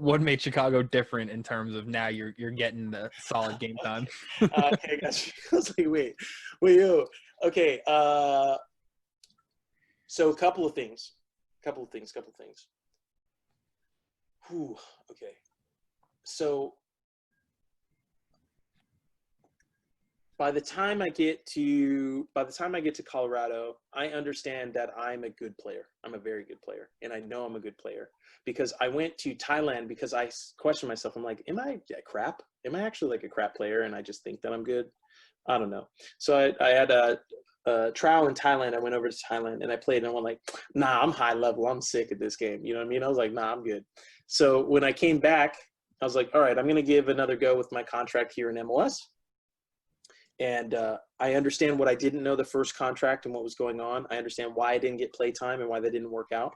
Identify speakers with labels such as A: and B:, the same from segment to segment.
A: What made Chicago different in terms of now you're getting the solid game time?
B: Okay, gotcha. I was like, wait, yo. Okay, so a couple of things. Whew, okay. So by the time I get to Colorado, I understand that I'm a good player. I'm a very good player, and I know I'm a good player because I went to Thailand because I questioned myself. I'm like, am I crap? Am I actually like a crap player? And I just think that I'm good. I don't know. So I had a trial in Thailand. I went over to Thailand and I played and I went like, nah, I'm high level. I'm sick at this game. You know what I mean? I was like, nah, I'm good. So when I came back, I was like, all right, I'm going to give another go with my contract here in MLS. And I understand what I didn't know the first contract and what was going on. I understand why I didn't get play time and why that didn't work out.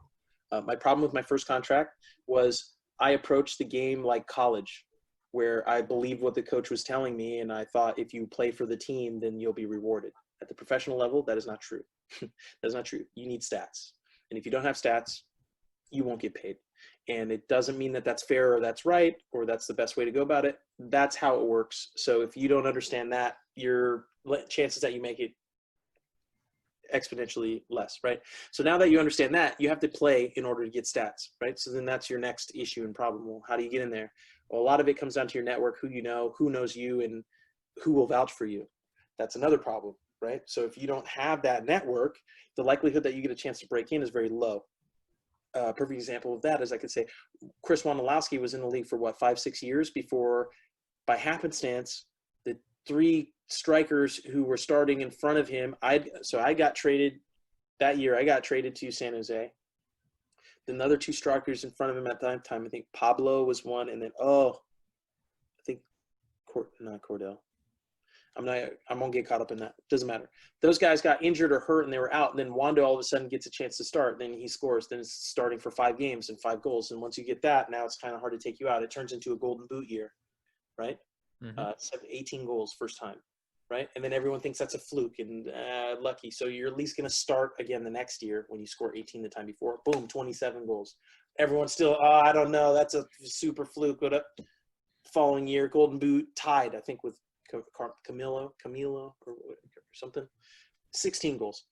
B: My problem with my first contract was I approached the game like college, where I believed what the coach was telling me, and I thought if you play for the team, then you'll be rewarded. At the professional level, that is not true. That's not true. You need stats. And if you don't have stats, you won't get paid. And it doesn't mean that that's fair or that's right or that's the best way to go about it. That's how it works. So if you don't understand that, your chances that you make it exponentially less, right? So now that you understand that, you have to play in order to get stats, right? So then that's your next issue and problem. Well, how do you get in there? Well, a lot of it comes down to your network, who you know, who knows you, and who will vouch for you. That's another problem, right? So if you don't have that network, the likelihood that you get a chance to break in is very low. Perfect example of that is I could say Chris Wondolowski was in the league for what, 5-6 years before, by happenstance, the three strikers who were starting in front of him. I got traded that year. I got traded to San Jose. The other two strikers in front of him at that time, I think Pablo was one, and then I think not Cordell. I'm gonna get caught up in that. Doesn't matter. Those guys got injured or hurt and they were out. And then Wando all of a sudden gets a chance to start. Then he scores. Then it's starting for 5 games and 5 goals. And once you get that, now it's kind of hard to take you out. It turns into a golden boot year, right?
A: Mm-hmm.
B: 18 goals first time, right? And then everyone thinks that's a fluke and lucky. So you're at least going to start again the next year when you score 18 the time before. Boom, 27 goals. Everyone's still, I don't know. That's a super fluke. But following year, golden boot tied, I think, with Camilo or something, 16 goals.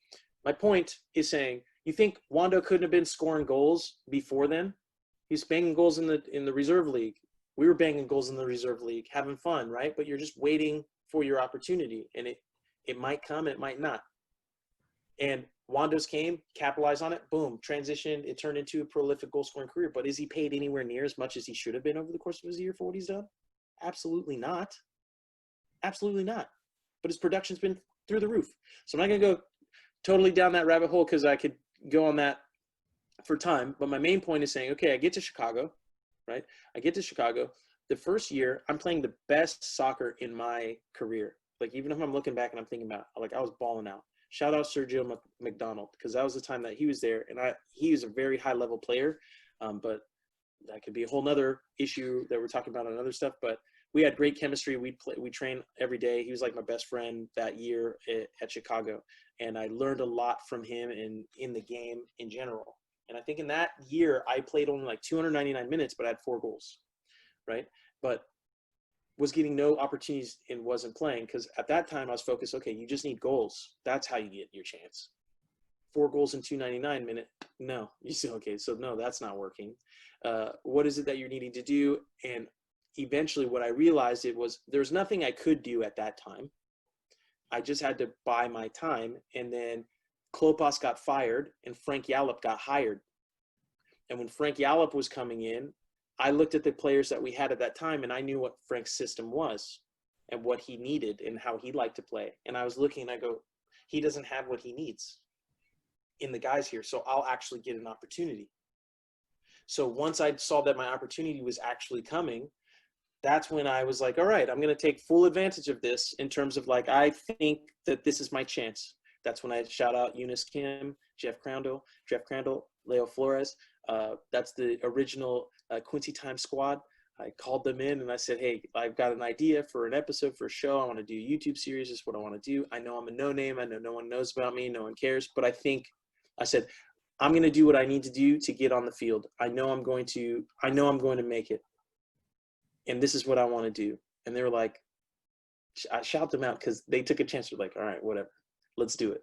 B: My point is saying, you think Wando couldn't have been scoring goals before then? He's banging goals in the reserve league. We were banging goals in the reserve league, having fun, right? But you're just waiting for your opportunity, and it might come, it might not. And Wando's came, capitalized on it, boom, transitioned. It turned into a prolific goal-scoring career. But is he paid anywhere near as much as he should have been over the course of his year for what he's done? Absolutely not. Absolutely not. But his production's been through the roof. So I'm not going to go totally down that rabbit hole because I could go on that for time. But my main point is saying, okay, I get to Chicago, right? I get to Chicago. The first year, I'm playing the best soccer in my career. Like, even if I'm looking back and I'm thinking about, like, I was balling out. Shout out Sergio McDonald, because that was the time that he was there. And he was a very high-level player. But that could be a whole nother issue that we're talking about on other stuff. But we had great chemistry. We train every day. He was like my best friend that year at Chicago. And I learned a lot from him in the game in general. And I think in that year, I played only like 299 minutes, but I had 4 goals, right? But was getting no opportunities and wasn't playing because at that time I was focused, okay, you just need goals. That's how you get your chance. 4 goals in 299 minutes. No, you say, okay, so no, that's not working. What is it that you're needing to do? And eventually what I realized there's nothing I could do at that time. I just had to buy my time. And then Klopas got fired and Frank Yallop got hired. And when Frank Yallop was coming in, I looked at the players that we had at that time and I knew what Frank's system was and what he needed and how he liked to play. And I was looking and I go, he doesn't have what he needs in the guys here. So I'll actually get an opportunity. So once I saw that my opportunity was actually coming, that's when I was like, all right, I'm going to take full advantage of this in terms of like, I think that this is my chance. That's when I shout out Eunice Kim, Jeff Crandall, Leo Flores. That's the original Quincy Time squad. I called them in and I said, hey, I've got an idea for an episode, for a show. I want to do a YouTube series. This is what I want to do. I know I'm a no name. I know no one knows about me. No one cares. But I said, I'm going to do what I need to do to get on the field. I know I'm going to make it. And this is what I want to do. And they were like, I shout them out because they took a chance. They're like, all right, whatever, let's do it.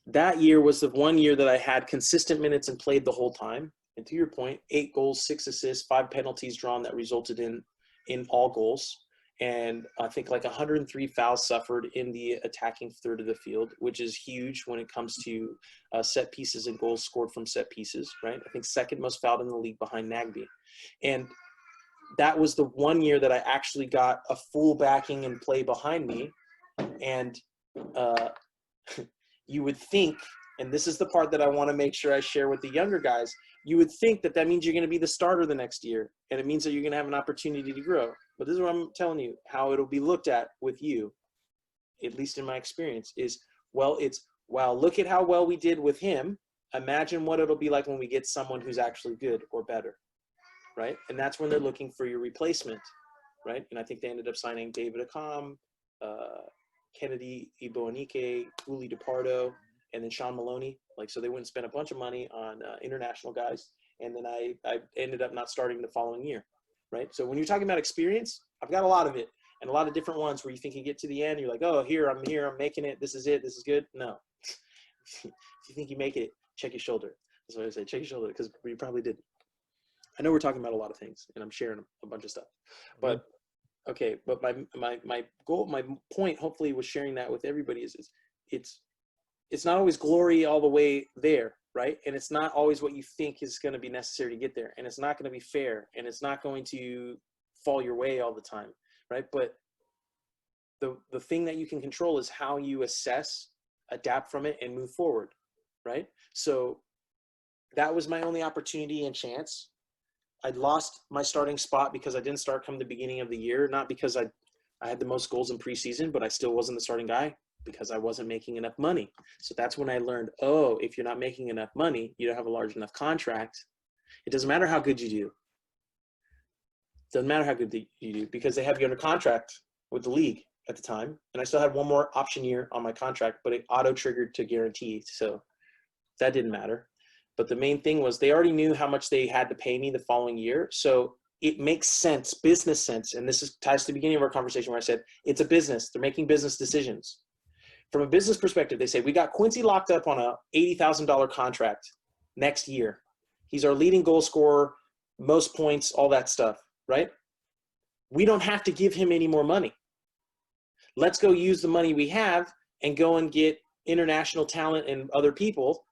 B: That year was the one year that I had consistent minutes and played the whole time. And to your point, 8 goals, 6 assists, 5 penalties drawn that resulted in all goals. And I think like 103 fouls suffered in the attacking third of the field, which is huge when it comes to set pieces and goals scored from set pieces, right? I think second most fouled in the league behind Nagby. And that was the one year that I actually got a full backing and play behind me. And you would think, and this is the part that I want to make sure I share with the younger guys, you would think that means you're going to be the starter the next year, and it means that you're going to have an opportunity to grow. But this is what I'm telling you, how it'll be looked at with you, at least in my experience, is, well, it's, wow, look at how well we did with him. Imagine what it'll be like when we get someone who's actually good or better, right? And that's when they're looking for your replacement, right? And I think they ended up signing David Accam, Kennedy Iboanike, Uli DePardo, and then Sean Maloney. Like, so they wouldn't spend a bunch of money on international guys. And then I ended up not starting the following year, right? So when you're talking about experience, I've got a lot of it, and a lot of different ones where you think you get to the end, you're like, oh, I'm making it, this is it, this is good. No. If you think you make it, check your shoulder. That's what I say, check your shoulder, because you probably didn't. I know we're talking about a lot of things, and I'm sharing a bunch of stuff. But, okay, but my goal, my point, hopefully, was sharing that with everybody is it's not always glory all the way there, right? And it's not always what you think is going to be necessary to get there. And it's not going to be fair. And it's not going to fall your way all the time, right? But the thing that you can control is how you assess, adapt from it, and move forward, right? So that was my only opportunity and chance. I lost my starting spot because I didn't start come the beginning of the year, not because I had the most goals in preseason, but I still wasn't the starting guy, because I wasn't making enough money. So that's when I learned, oh, if you're not making enough money, you don't have a large enough contract. It doesn't matter how good you do. It doesn't matter how good you do, because they have you under contract with the league at the time. And I still had one more option year on my contract, but it auto-triggered to guarantee. So that didn't matter. But the main thing was they already knew how much they had to pay me the following year. So it makes sense, business sense. And this ties to the beginning of our conversation where I said, it's a business. They're making business decisions. From a business perspective, they say, we got Quincy locked up on a $80,000 contract next year. He's our leading goal scorer, most points, all that stuff, right? We don't have to give him any more money. Let's go use the money we have and go and get international talent and other people,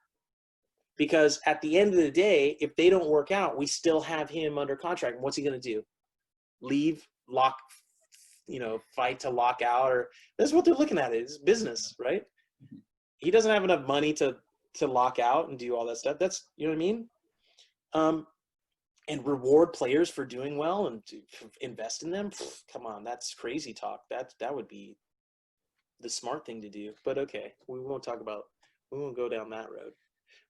B: because at the end of the day, if they don't work out, we still have him under contract. And what's he going to do? Leave, fight to lock out, or that's what they're looking at. It's business, right? He doesn't have enough money to lock out and do all that stuff. That's, you know what I mean? And reward players for doing well and to invest in them. Come on, that's crazy talk. That would be the smart thing to do. But okay, we won't go down that road.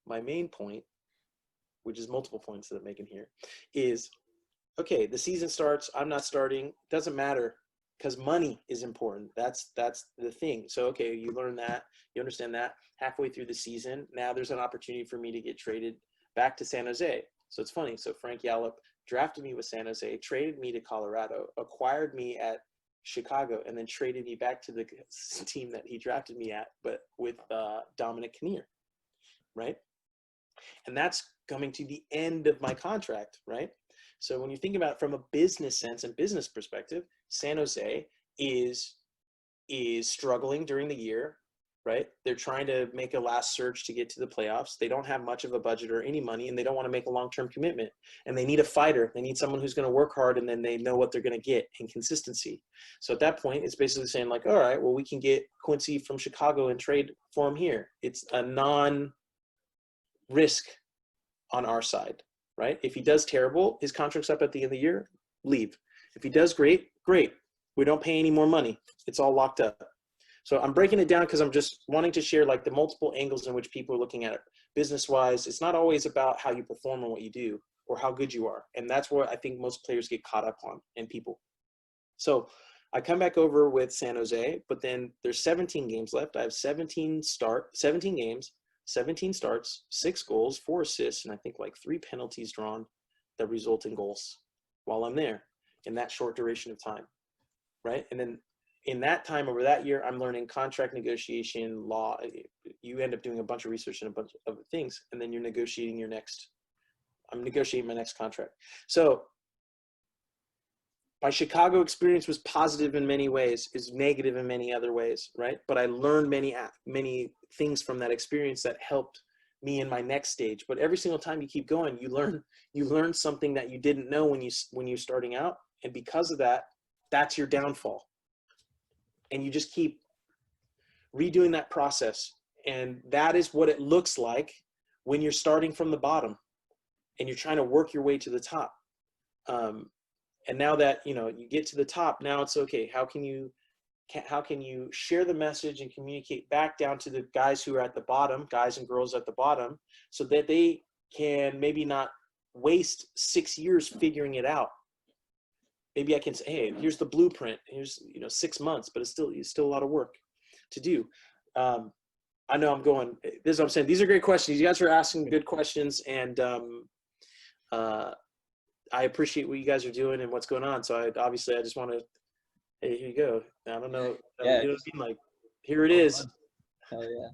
B: My main point, which is multiple points that I'm making here, is, okay, the season starts, I'm not starting, doesn't matter, because money is important. That's the thing. So, okay, you learn that, you understand that. Halfway through the season, now there's an opportunity for me to get traded back to San Jose. So it's funny. So Frank Yallop drafted me with San Jose, traded me to Colorado, acquired me at Chicago, and then traded me back to the team that he drafted me at, but with Dominic Kinnear, right? And that's coming to the end of my contract, right? So when you think about it from a business sense and business perspective, San Jose is struggling during the year, right? They're trying to make a last surge to get to the playoffs. They don't have much of a budget or any money, and they don't want to make a long-term commitment. And they need a fighter. They need someone who's going to work hard, and then they know what they're going to get in consistency. So at that point, it's basically saying like, all right, well, we can get Quincy from Chicago and trade for him here. It's a non-risk on our side, right? If he does terrible, his contract's up at the end of the year, leave. If he does great, great. We don't pay any more money. It's all locked up. So I'm breaking it down because I'm just wanting to share like the multiple angles in which people are looking at it. Business-wise, it's not always about how you perform and what you do or how good you are. And that's what I think most players get caught up on, and people. So I come back over with San Jose, but then there's 17 games left. I have 17 games. 17 starts, 6 goals, 4 assists, and I think like 3 penalties drawn that result in goals while I'm there in that short duration of time, right? And then in that time over that year, I'm learning contract negotiation, law. You end up doing a bunch of research and a bunch of things, and then you're negotiating I'm negotiating my next contract. So my Chicago experience was positive in many ways, is negative in many other ways, right? But I learned many things from that experience that helped me in my next stage. But every single time you keep going, you learn something that you didn't know when you're starting out, and because of that, that's your downfall. And you just keep redoing that process, and that is what it looks like when you're starting from the bottom and you're trying to work your way to the top. And now that, you get to the top, now it's okay. How can you share the message and communicate back down to the guys who are at the bottom, guys and girls at the bottom, so that they can maybe not waste 6 years figuring it out. Maybe I can say, hey, here's the blueprint. Here's 6 months, but it's still a lot of work to do. I know I'm going. This is what I'm saying. These are great questions. You guys are asking good questions, and I appreciate what you guys are doing and what's going on. So I just want to, hey, here you go. I don't know.
C: Yeah.
B: You know what I mean? Like, here it is.
C: Hell yeah.